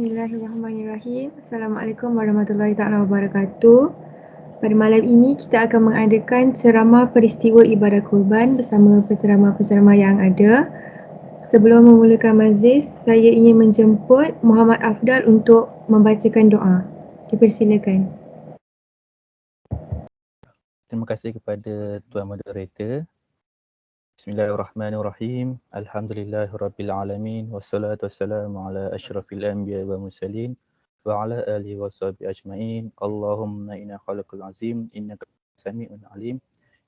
Bismillahirrahmanirrahim. Assalamualaikum warahmatullahi taala wabarakatuh. Pada malam ini kita akan mengadakan ceramah peristiwa ibadah kurban bersama penceramah-penceramah yang ada. Sebelum memulakan majlis, saya ingin menjemput Muhammad Afdal untuk membacakan doa. Dipersilakan. Terima kasih kepada Tuan Moderator. Bismillahirrahmanirrahim. Alhamdulillahirrabbilalamin. Wassalatu wassalamu ala ashrafil anbiya wa mursalin wa ala alihi wa sahbihi ajma'in. Allahumma inna khalaqal azim. Innaka sami'un alim.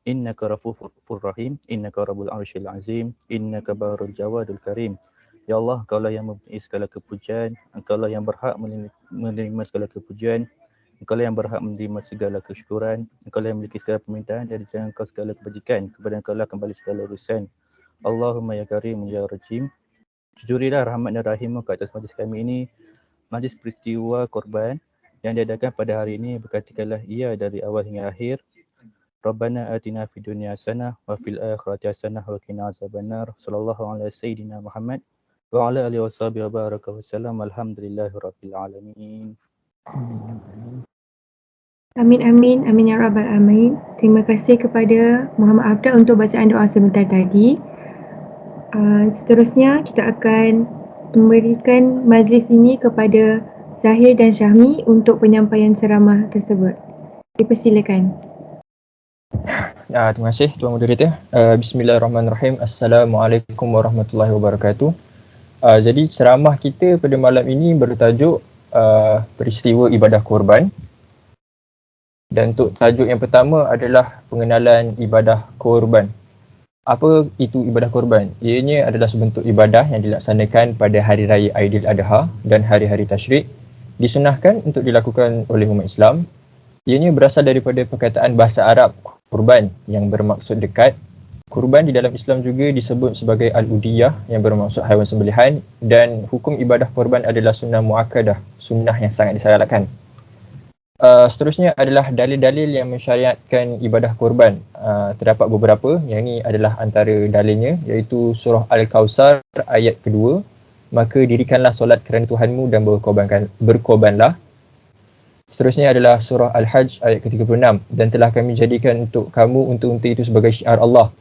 Innaka rafufur rahim. Innaka rabbul arsyil azim. Innaka barul jawadul karim. Ya Allah, Engkaulah yang mempunyai segala kepujian. Engkaulah yang berhak menerima segala kepujian. Engkaulah yang berhak menerima segala kesyukuran. Engkaulah yang memiliki segala permintaan dan jangan Engkau segala kebajikan. Kepada Engkaulah kembali segala urusan. Allahumma ya karim ya rajim. Jujurilah rahmat dan rahimmu ke atas majlis kami ini. Majlis peristiwa korban yang diadakan pada hari ini, berkatikanlah ia dari awal hingga akhir. Rabbana atina fid dunya hasanah wa fil akhirati hasanah wa qina azabannar. Sallallahu ala sayyidina Muhammad wa ala alihi washabihi wa baraka wasallam. Alhamdulillahirabbil alamin. Amin amin amin ya rabbal alamin. Terima kasih kepada Muhammad Afdal untuk bacaan doa sebentar tadi. Seterusnya kita akan memberikan majlis ini kepada Zahir dan Syahmi untuk penyampaian ceramah tersebut. Dipersilakan. Terima kasih Tuan Moderator. Bismillahirrahmanirrahim. Assalamualaikum warahmatullahi wabarakatuh. Jadi ceramah kita pada malam ini bertajuk peristiwa ibadah korban. Dan untuk tajuk yang pertama adalah pengenalan ibadah korban. Apa itu ibadah korban? Ianya adalah sebentuk ibadah yang dilaksanakan pada hari raya Aidil Adha dan hari-hari tasyrik. Disunahkan untuk dilakukan oleh umat Islam. Ianya berasal daripada perkataan bahasa Arab kurban yang bermaksud dekat. Kurban di dalam Islam juga disebut sebagai al-udiyah yang bermaksud haiwan sembelihan, dan hukum ibadah korban adalah sunnah muakkadah, sunnah yang sangat disyariatkan. Seterusnya adalah dalil-dalil yang mensyariatkan ibadah korban. Terdapat beberapa, yang ini adalah antara dalilnya, iaitu surah Al-Kawthar ayat kedua, maka dirikanlah solat kerana Tuhanmu dan berkorbanlah. Seterusnya adalah surah Al-Hajj ayat ke-36, dan telah kami jadikan untuk kamu unta-unta itu sebagai syiar Allah.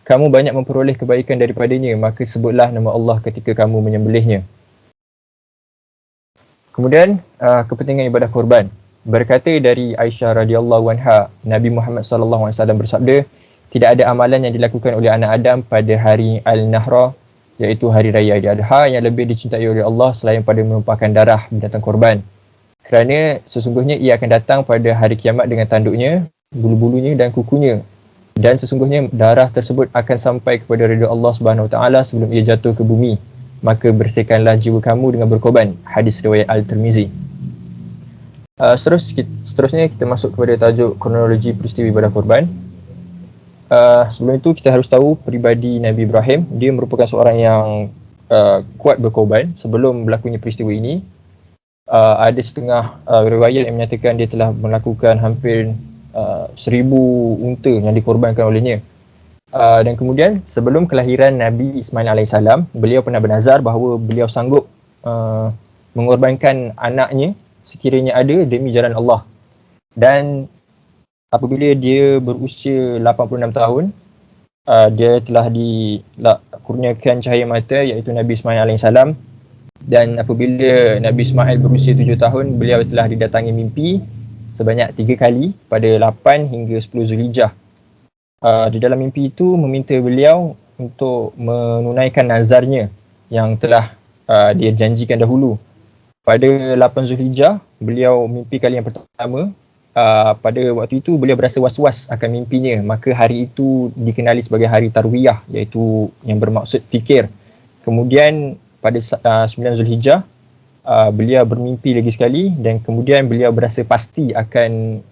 Kamu banyak memperoleh kebaikan daripadanya, maka sebutlah nama Allah ketika kamu menyembelihnya. Kemudian kepentingan ibadah korban. Berkata dari Aisyah radhiyallahu anha, Nabi Muhammad sallallahu alaihi wasallam bersabda, tidak ada amalan yang dilakukan oleh anak Adam pada hari Al-Nahra, iaitu hari raya Aidil Adha, yang lebih dicintai oleh Allah selain pada menumpahkan darah binatang korban. Kerana sesungguhnya ia akan datang pada hari kiamat dengan tanduknya, bulu-bulunya dan kukunya. Dan sesungguhnya darah tersebut akan sampai kepada ridha Allah Subhanahu Wa Taala sebelum ia jatuh ke bumi. Maka bersihkanlah jiwa kamu dengan berkorban. Hadis riwayat Al-Tirmizi. Seterusnya kita masuk kepada tajuk kronologi peristiwa ibadah korban. Sebelum itu kita harus tahu peribadi Nabi Ibrahim. Dia merupakan seorang yang kuat berkorban sebelum berlakunya peristiwa ini. Ada setengah riwayat yang menyatakan dia telah melakukan hampir 1000 unta yang dikorbankan olehnya. Dan kemudian sebelum kelahiran Nabi Ismail AS, beliau pernah bernazar bahawa beliau sanggup mengorbankan anaknya sekiranya ada demi jalan Allah. Dan apabila dia berusia 86 tahun, dia telah dikurniakan cahaya mata, iaitu Nabi Ismail AS. Dan apabila Nabi Ismail berusia 7 tahun, beliau telah didatangi mimpi sebanyak 3 kali pada 8 hingga 10 Zulhijjah. Di dalam mimpi itu meminta beliau untuk menunaikan nazarnya yang telah dia janjikan dahulu. Pada 8 Zulhijjah, beliau mimpi kali yang pertama. Pada waktu itu beliau berasa was-was akan mimpinya, maka hari itu dikenali sebagai hari Tarwiyah, iaitu yang bermaksud fikir. Kemudian pada 9 Zulhijjah, beliau bermimpi lagi sekali, dan kemudian beliau berasa pasti akan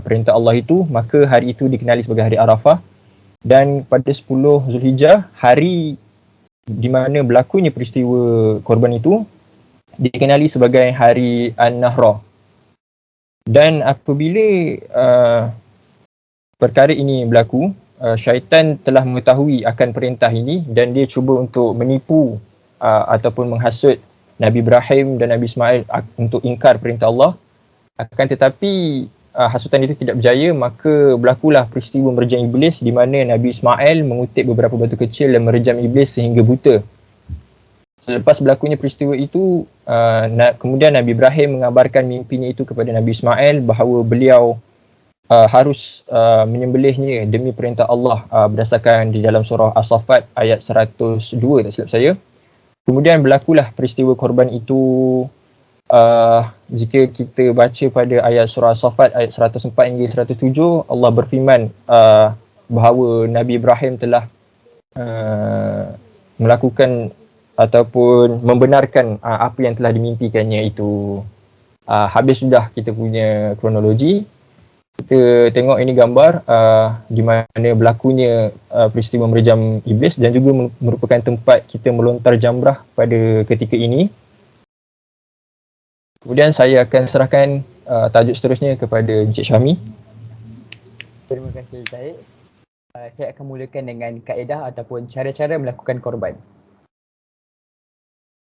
perintah Allah itu, maka hari itu dikenali sebagai hari Arafah. Dan pada 10 Zulhijjah, hari di mana berlakunya peristiwa korban itu, dikenali sebagai hari An-Nahra. Dan apabila perkara ini berlaku, syaitan telah mengetahui akan perintah ini dan dia cuba untuk menipu ataupun menghasut Nabi Ibrahim dan Nabi Ismail untuk ingkar perintah Allah. Akan tetapi hasutan itu tidak berjaya, maka berlakulah peristiwa merejam iblis di mana Nabi Ismail mengutip beberapa batu kecil dan merejam iblis sehingga buta. Selepas berlakunya peristiwa itu, kemudian Nabi Ibrahim mengabarkan mimpinya itu kepada Nabi Ismail bahawa beliau harus menyembelihnya demi perintah Allah, berdasarkan di dalam surah As-Saffat ayat 102 tak silap saya. Kemudian berlakulah peristiwa korban itu. Jika kita baca pada ayat surah As-Saffat ayat 104 hingga 107, Allah berfirman bahawa Nabi Ibrahim telah melakukan ataupun membenarkan apa yang telah dimimpikannya itu. Habis sudah kita punya kronologi. Kita tengok ini gambar di mana berlakunya peristiwa merejam iblis dan juga merupakan tempat kita melontar jamrah pada ketika ini. Kemudian saya akan serahkan tajuk seterusnya kepada Encik Syahmi. Terima kasih Syahid. Saya akan mulakan dengan kaedah ataupun cara-cara melakukan korban.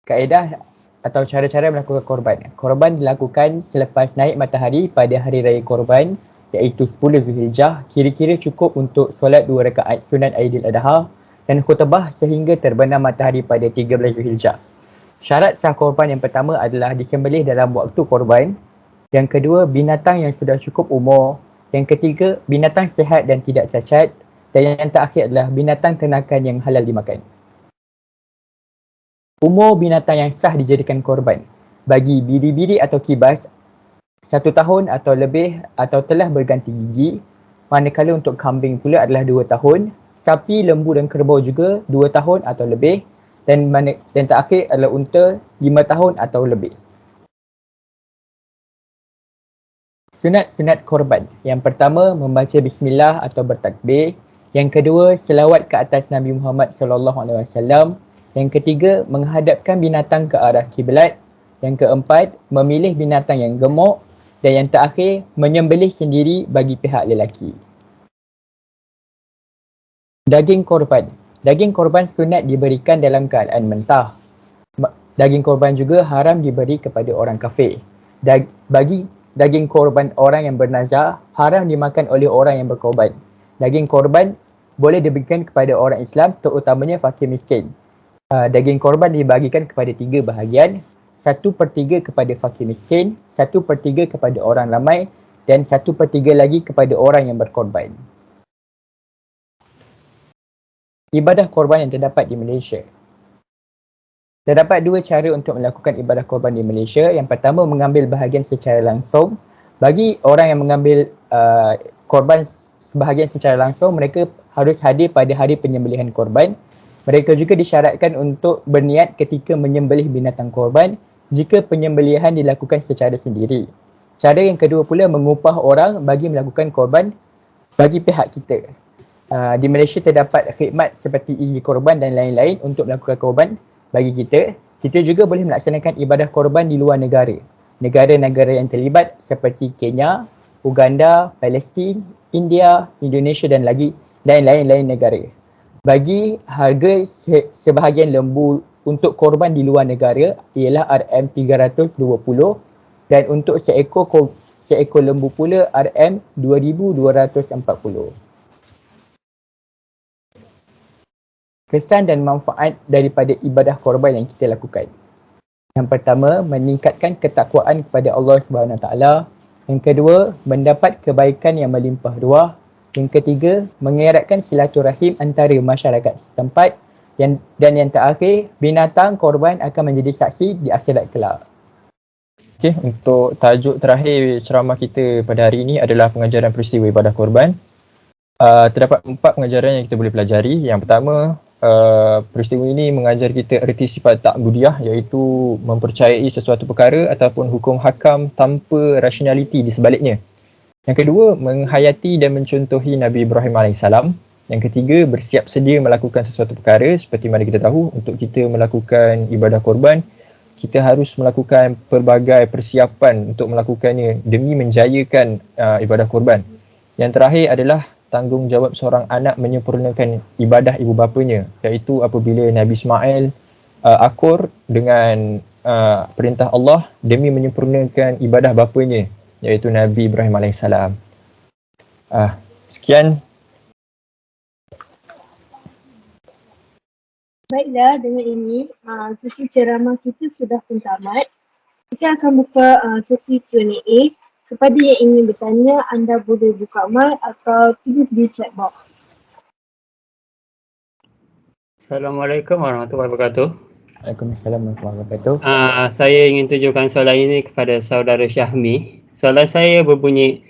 Kaedah atau cara-cara melakukan korban. Korban dilakukan selepas naik matahari pada hari raya korban, iaitu 10 Zulhijjah. Kira-kira cukup untuk solat 2 rakaat sunat Aidil Adha dan khutbah sehingga terbenam matahari pada 13 Zulhijjah. Syarat sah korban yang pertama adalah disembelih dalam waktu korban. Yang kedua, binatang yang sudah cukup umur. Yang ketiga, binatang sihat dan tidak cacat. Dan yang terakhir adalah binatang ternakan yang halal dimakan. Umur binatang yang sah dijadikan korban. Bagi biri-biri atau kibas, 1 tahun atau lebih atau telah berganti gigi. Manakala untuk kambing pula adalah 2 tahun. Sapi, lembu dan kerbau juga 2 tahun atau lebih. Dan terakhir adalah unta 5 tahun atau lebih. Sunat-sunat korban. Yang pertama, membaca bismillah atau bertakbir. Yang kedua, selawat ke atas Nabi Muhammad SAW. Yang ketiga, menghadapkan binatang ke arah kiblat. Yang keempat, memilih binatang yang gemuk. Dan yang terakhir, menyembelih sendiri bagi pihak lelaki. Daging korban. Daging korban sunat diberikan dalam keadaan mentah. Daging korban juga haram diberi kepada orang kafir. Bagi daging korban orang yang bernazar, haram dimakan oleh orang yang berkorban. Daging korban boleh diberikan kepada orang Islam, terutamanya fakir miskin. Daging korban dibagikan kepada 3 bahagian. 1/3 kepada fakir miskin, 1/3 kepada orang ramai dan 1/3 lagi kepada orang yang berkorban. Ibadah korban yang terdapat di Malaysia. Terdapat 2 cara untuk melakukan ibadah korban di Malaysia. Yang pertama, mengambil bahagian secara langsung. Bagi orang yang mengambil korban sebahagian secara langsung, mereka harus hadir pada hari penyembelihan korban. Mereka juga disyaratkan untuk berniat ketika menyembelih binatang korban jika penyembelihan dilakukan secara sendiri. Cara yang kedua pula, mengupah orang bagi melakukan korban bagi pihak kita. Di Malaysia terdapat khidmat seperti Easy Korban dan lain-lain untuk melakukan korban bagi kita. Kita juga boleh melaksanakan ibadah korban di luar negara. Negara-negara yang terlibat seperti Kenya, Uganda, Palestin, India, Indonesia dan lain-lain negara. Bagi harga sebahagian lembu untuk korban di luar negara ialah RM320 dan untuk seekor lembu pula RM2240. Kesan dan manfaat daripada ibadah korban yang kita lakukan. Yang pertama, meningkatkan ketakwaan kepada Allah SWT. Yang kedua, mendapat kebaikan yang melimpah ruah. Yang ketiga, mengeratkan silaturahim antara masyarakat setempat. Dan yang terakhir, binatang korban akan menjadi saksi di akhirat kelak. Okey, untuk tajuk terakhir ceramah kita pada hari ini adalah pengajaran peristiwa ibadah korban. Terdapat 4 pengajaran yang kita boleh pelajari. Yang pertama, peristiwa ini mengajar kita erti sifat ta'budiyah, iaitu mempercayai sesuatu perkara ataupun hukum hakam tanpa rasionaliti di sebaliknya. Yang kedua, menghayati dan mencontohi Nabi Ibrahim AS. Yang ketiga, bersiap sedia melakukan sesuatu perkara. Seperti mana kita tahu, untuk kita melakukan ibadah korban, kita harus melakukan pelbagai persiapan untuk melakukannya demi menjayakan ibadah korban. Yang terakhir adalah tanggungjawab seorang anak menyempurnakan ibadah ibu bapanya, iaitu apabila Nabi Ismail akur dengan perintah Allah demi menyempurnakan ibadah bapanya, iaitu Nabi Ibrahim AS. Sekian. Baiklah, dengan ini sesi ceramah kita sudah pun tamat. Kita akan buka sesi Q&A. Kepada yang ingin bertanya, anda boleh buka mic atau tulis di chat box. Assalamualaikum warahmatullahi wabarakatuh. Waalaikumsalam warahmatullahi wabarakatuh. Saya ingin tunjukkan soalan ini kepada saudara Syahmi. Soalan saya berbunyi,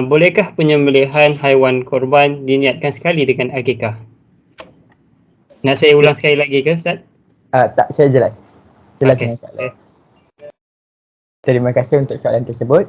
bolehkah penyembelihan haiwan korban diniatkan sekali dengan akikah? Nak saya ulang sekali lagi ke Ustaz? Tak, saya jelas. Jelas Okey. insyaAllah. Terima kasih untuk soalan tersebut.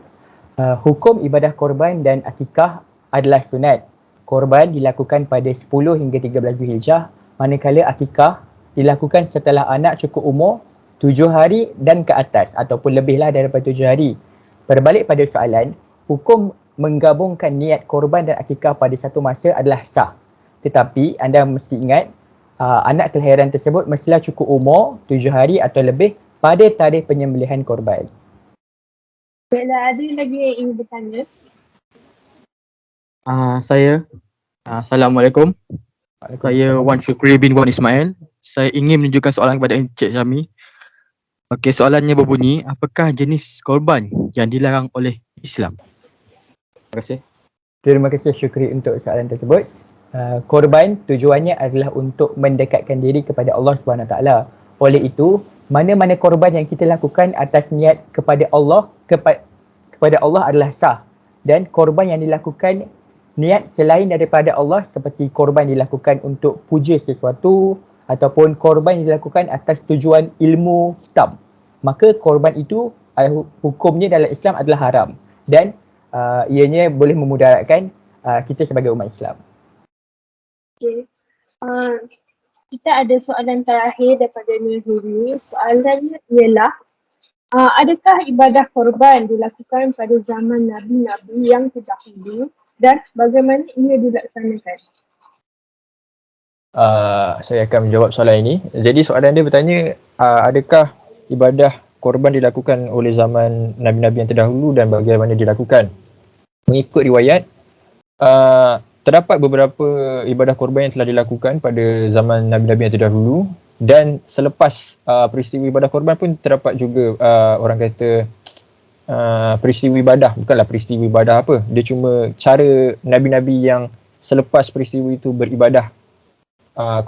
Hukum ibadah korban dan akikah adalah sunat. Korban dilakukan pada 10 hingga 13 Zulhijjah, manakala akikah dilakukan setelah anak cukup umur 7 hari dan ke atas ataupun lebihlah daripada 7 hari. Berbalik pada soalan, hukum menggabungkan niat korban dan akikah pada satu masa adalah sah. Tetapi anda mesti ingat, anak kelahiran tersebut mestilah cukup umur 7 hari atau lebih pada tarikh penyembelihan korban. Baiklah, ada lagi yang ingin bertanya? Assalamualaikum. Saya Wan Syukri bin Wan Ismail. Saya ingin menunjukkan soalan kepada Encik Syahmi. Okey, soalannya berbunyi, apakah jenis korban yang dilarang oleh Islam? Terima kasih. Terima kasih Syukri untuk soalan tersebut. Korban tujuannya adalah untuk mendekatkan diri kepada Allah SWT. Oleh itu, mana-mana korban yang kita lakukan atas niat kepada Allah kepada Allah adalah sah, dan korban yang dilakukan niat selain daripada Allah seperti korban dilakukan untuk puja sesuatu ataupun korban yang dilakukan atas tujuan ilmu hitam, maka korban itu hukumnya dalam Islam adalah haram dan ianya boleh memudaratkan kita sebagai umat Islam. Okay. Kita ada soalan terakhir daripada Nurhuri. Soalannya ialah, adakah ibadah korban dilakukan pada zaman Nabi-Nabi yang terdahulu dan bagaimana ia dilaksanakan? Saya akan menjawab soalan ini. Jadi soalan dia bertanya, adakah ibadah korban dilakukan oleh zaman Nabi-Nabi yang terdahulu dan bagaimana dilakukan? Mengikut riwayat, terdapat beberapa ibadah korban yang telah dilakukan pada zaman Nabi-Nabi yang terdahulu, dan selepas peristiwa ibadah korban pun terdapat juga orang kata peristiwa ibadah. Bukanlah peristiwa ibadah apa, dia cuma cara Nabi-Nabi yang selepas peristiwa itu beribadah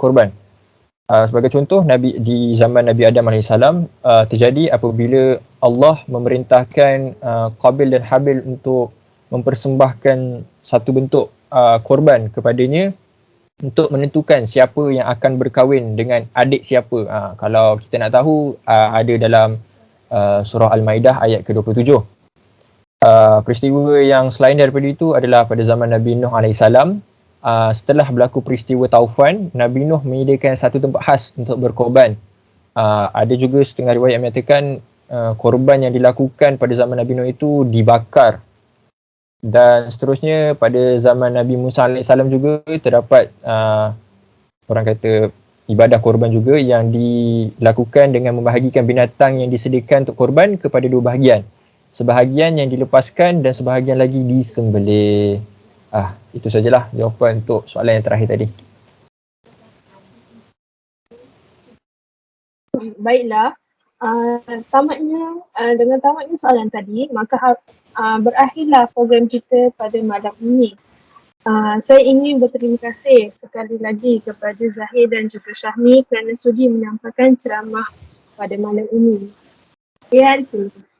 korban. Sebagai contoh, di zaman Nabi Adam AS terjadi apabila Allah memerintahkan Qabil dan Habil untuk mempersembahkan satu bentuk korban kepadanya untuk menentukan siapa yang akan berkahwin dengan adik siapa. Kalau kita nak tahu, ada dalam surah Al-Maidah ayat ke-27. Peristiwa yang selain daripada itu adalah pada zaman Nabi Nuh AS. Setelah berlaku peristiwa taufan, Nabi Nuh menyediakan satu tempat khas untuk berkorban. Ada juga setengah riwayat menyatakan korban yang dilakukan pada zaman Nabi Nuh itu dibakar. Dan seterusnya pada zaman Nabi Musa AS juga terdapat orang kata ibadah korban juga yang dilakukan dengan membahagikan binatang yang disediakan untuk korban kepada dua bahagian. Sebahagian yang dilepaskan dan sebahagian lagi disembelih. Itu sajalah jawapan untuk soalan yang terakhir tadi. Baiklah, dengan tamatnya soalan tadi, maka berakhirlah program kita pada malam ini. Saya ingin berterima kasih sekali lagi kepada Zahir dan juga Syahmi kerana sudi menyampaikan ceramah pada malam ini. Ya, terima kasih.